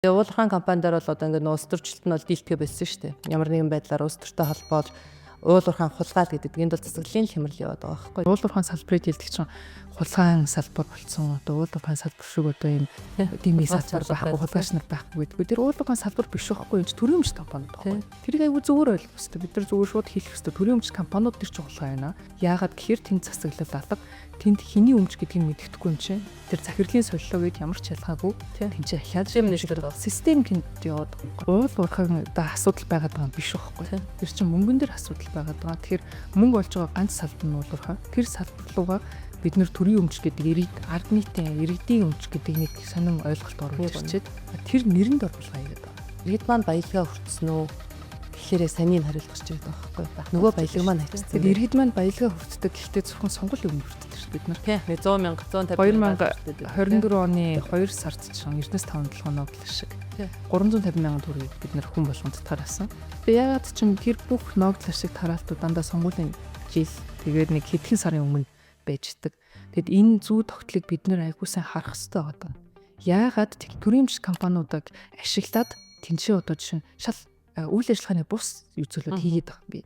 Тэгээ уулуурхайн компанидаар бол одоо ингээд улс төрчлөлт нь бол дийлдэхэ байсан шүү дээ. Ямар нэгэн байдлаар улс төртэй холбоод уулуурхайн хулгай гэдэг. Энд бол засаглалын хямрал яваад байгаа байхгүй. Уулуурхайн салбарыг дийлдэг чинь хулгайн салбар болсон. Одоо уулуурхайн салбар шиг одоо ийм дэмий салбар байхгүй, хулгайч нар байхгүй гэдэг. Тэр уулуурхайн салбар биш байхгүй. Энэ төрийн өмчт компаниуд байхгүй. Тэрийг аягүй зүгээр ойлгох хэрэгтэй. Бид нар зүгээр шууд хэлэх хэрэгтэй. Төрийн өмчт компаниуд төр ч хулгай байна. Яагаад гэхээр тэнд засаглал алга. Тэнд хэний өмч гэдгийг мэддэхгүй юм чинь. Тэр захирлын солилоо гээд ямар ч ялгаагүй. Тэнд чинь ахаад систем тэнд яваад уулуурхайн одоо асуудал байгаад байгаа юм биш байхгүй. Тэр чинь мөнгөн дээр асуудал байгаад байгаа. Тэгэхээр мөнгө болж байгаа ганц салбар нь уулуурхай. Тэр салбар руугаа бид нэр төрийн өмч гэдэг ард нийтийн иргэдийн өмч гэдэг нэг сонин ойлголт оруулж ирчээд тэр нэрэнд оруулгаа гэдэг. Иргэд маань баялгаа хүртсэн үү? Тэгэхээр санийг хариулах гэж байгаа байхгүй. Нөгөө баялаг маань хайцсан. Тэгээд иргэд маань баялгаа хүртдэг. Гэхдээ зөвхөн сонгуулийн өмнө хүртдэг шүү бид нар. 100 мянга 2024 оны 2 сард чинь Эрдэнэс 5 ногдол шиг 350 мянган төгрөгийг бид нар хүн болгонд тараасан. Тэгээд яагаад ч юм тэр бүх ногдол шиг тараалтууд дандаа сонгуулийн жил тэгээд нэг хэдхэн сарын өмнө байждаг. Тэгэд энэ зүй тогтлыг бид нэр айгуу сайн харах хэрэгтэй байгаа. Яагаад төрийн өмч компаниудыг ашиглаад тэнцээ одоо жишээ шал үйл ажиллагааны бус үзүүлэлт хийгээд байгаа юм бэ?